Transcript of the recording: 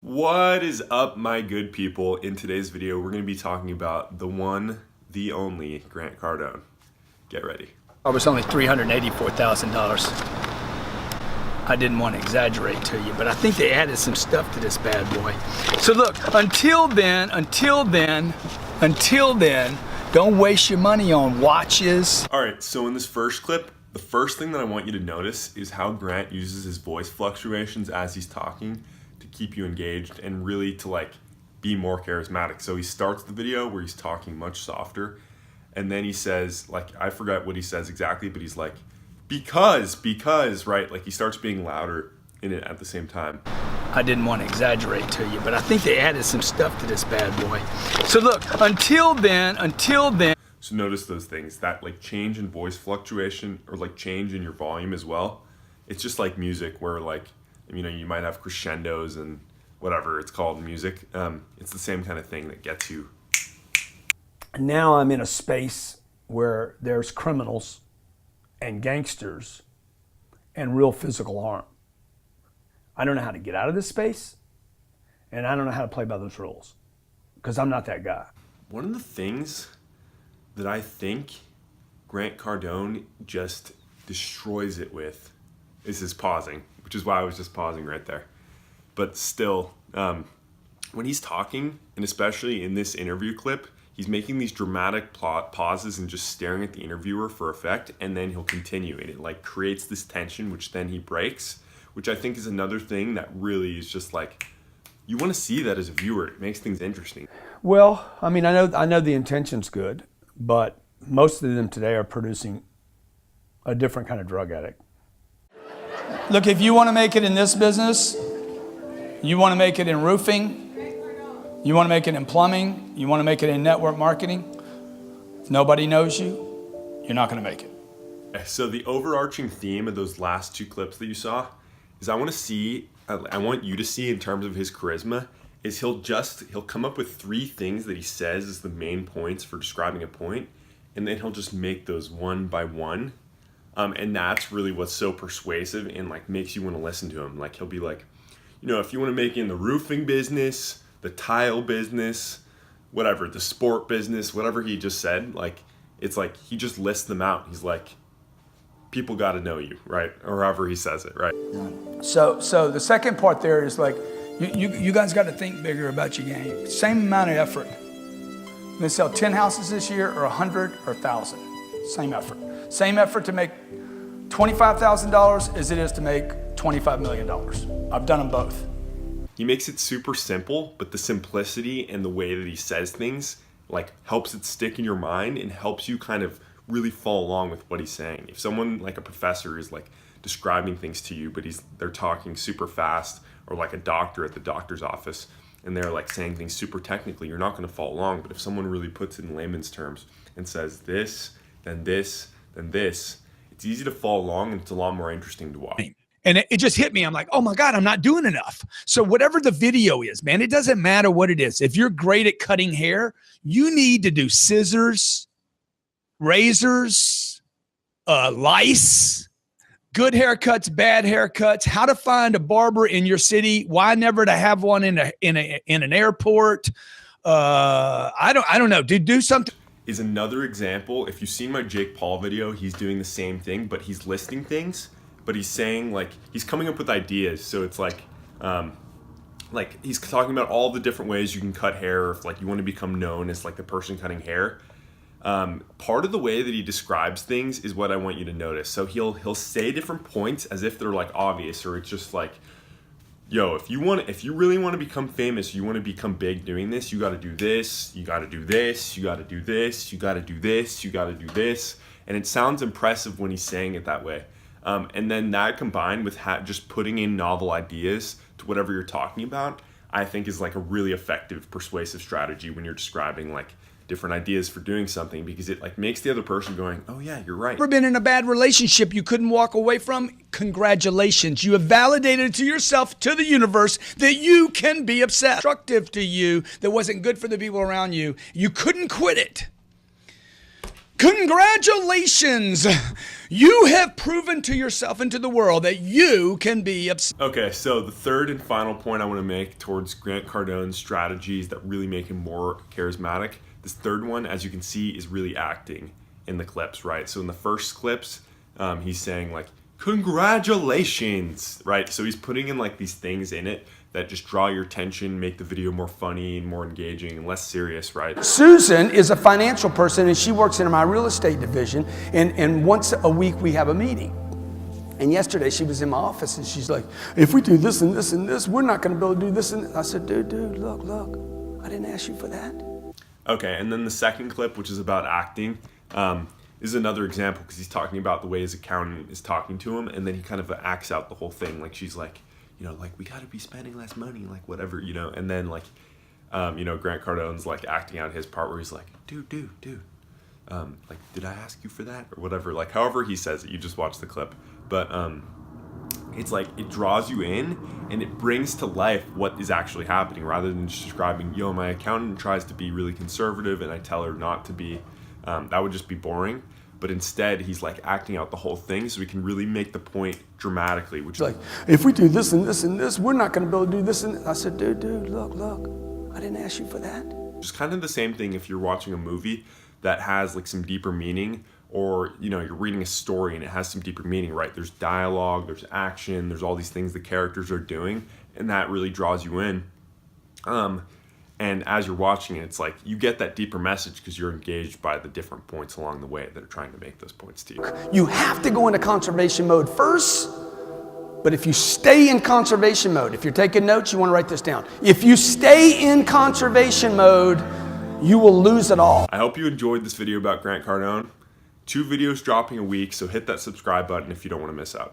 What is up, my good people? In today's video, we're going to be talking about the one, the only Grant Cardone. Get ready. It was only $384,000. I didn't want to exaggerate to you, but I think they added some stuff to this bad boy. So look, until then, don't waste your money on watches. All right, so in this first clip, the first thing that I want you to notice is how Grant uses his voice fluctuations as he's talking to keep you engaged and really to be more charismatic. So he starts the video where he's talking much softer, and then he says, I forgot what he says exactly, but he's like, because, right? He starts being louder in it at the same time. I didn't want to exaggerate to you, but I think they added some stuff to this bad boy. So look, until then. So notice those things, that change in voice fluctuation or change in your volume as well. It's just like music where you might have crescendos and whatever it's called in music. It's the same kind of thing that gets you. Now I'm in a space where there's criminals and gangsters and real physical harm. I don't know how to get out of this space, and I don't know how to play by those rules because I'm not that guy. One of the things that I think Grant Cardone just destroys it with is his pausing, which is why I was just pausing right there. But still, when he's talking, and especially in this interview clip, he's making these dramatic pauses and just staring at the interviewer for effect, and then he'll continue, and it creates this tension, which then he breaks, which I think is another thing that really is just you want to see that as a viewer. It makes things interesting. Well, I mean, I know the intention's good, but most of them today are producing a different kind of drug addict. Look, if you want to make it in this business, you want to make it in roofing, you want to make it in plumbing, you want to make it in network marketing, if nobody knows you, you're not going to make it. So the overarching theme of those last two clips that you saw is I want you to see in terms of his charisma is he'll come up with three things that he says as the main points for describing a point, and then he'll just make those one by one. And that's really what's so persuasive and makes you want to listen to him. He'll be if you want to make it in the roofing business, the tile business, whatever, the sport business, whatever he just said, it's he just lists them out. He's people got to know you, right? Or however he says it, right? So the second part there is you guys got to think bigger about your game. Same amount of effort. I'm gonna sell 10 houses this year, or 100, or 1,000. Same effort. Same effort to make $25,000 as it is to make $25 million. I've done them both. He makes it super simple, but the simplicity and the way that he says things helps it stick in your mind and helps you kind of really follow along with what he's saying. If someone a professor is describing things to you, but they're talking super fast, or a doctor at the doctor's office, and they're saying things super technically, you're not going to follow along. But if someone really puts it in layman's terms and says this, then this, then this, it's easy to follow along, and it's a lot more interesting to watch. And it just hit me. I'm like, oh my God, I'm not doing enough. So whatever the video is, man, it doesn't matter what it is. If you're great at cutting hair, you need to do scissors, razors, lice, good haircuts, bad haircuts, how to find a barber in your city, why never to have one in an airport. I don't know. Do something. Is another example. If you've seen my Jake Paul video, he's doing the same thing, but he's listing things, but he's saying he's coming up with ideas. So it's he's talking about all the different ways you can cut hair, if you want to become known as the person cutting hair. Part of the way that he describes things is what I want you to notice. So he'll say different points as if they're obvious, or it's just yo, if you really want to become famous, you want to become big doing this, you got to do this, you got to do this, you got to do this, you got to do this, you got to do this. And it sounds impressive when he's saying it that way. And then that combined with just putting in novel ideas to whatever you're talking about, I think is a really effective persuasive strategy when you're describing different ideas for doing something, because it makes the other person going, oh yeah, you're right. Ever been in a bad relationship you couldn't walk away from? Congratulations. You have validated to yourself, to the universe, that you can be upset. Destructive to you, that wasn't good for the people around you. You couldn't quit it. Congratulations! You have proven to yourself and to the world that you can be obsessed. Okay, so the third and final point I want to make towards Grant Cardone's strategies that really make him more charismatic. This third one, as you can see, is really acting in the clips, right? So in the first clips, he's saying like, congratulations, right? So he's putting in like these things in it that just draw your attention, make the video more funny and more engaging and less serious, right? Susan is a financial person, and she works in my real estate division, and once a week we have a meeting. And yesterday she was in my office, and she's like, if we do this and this and this, we're not going to be able to do this. And I said, dude, look, I didn't ask you for that. Okay, and then the second clip, which is about acting, is another example because he's talking about the way his accountant is talking to him, and then he kind of acts out the whole thing. Like she's like, you know, like we got to be spending less money, like whatever, you know. And then like, you know, Grant Cardone's like acting out his part where he's like, dude, like, did I ask you for that or whatever? Like, however he says it, you just watch the clip. But it's like it draws you in and it brings to life what is actually happening rather than just describing, yo, my accountant tries to be really conservative and I tell her not to be. That would just be boring. But instead, he's like acting out the whole thing so we can really make the point dramatically, which is Like, if we do this and this and this, we're not going to be able to do this. And I said, dude, look, I didn't ask you for that. just kind of the same thing if you're watching a movie that has like some deeper meaning, or, you know, you're reading a story and it has some deeper meaning, right? There's dialogue, there's action, there's all these things the characters are doing, and that really draws you in. And as you're watching it, it's like you get that deeper message because you're engaged by the different points along the way that are trying to make those points to you. You have to go into conservation mode first, but if you stay in conservation mode, if you're taking notes, you want to write this down. If you stay in conservation mode, you will lose it all. I hope you enjoyed this video about Grant Cardone. 2 videos dropping a week, so hit that subscribe button if you don't want to miss out.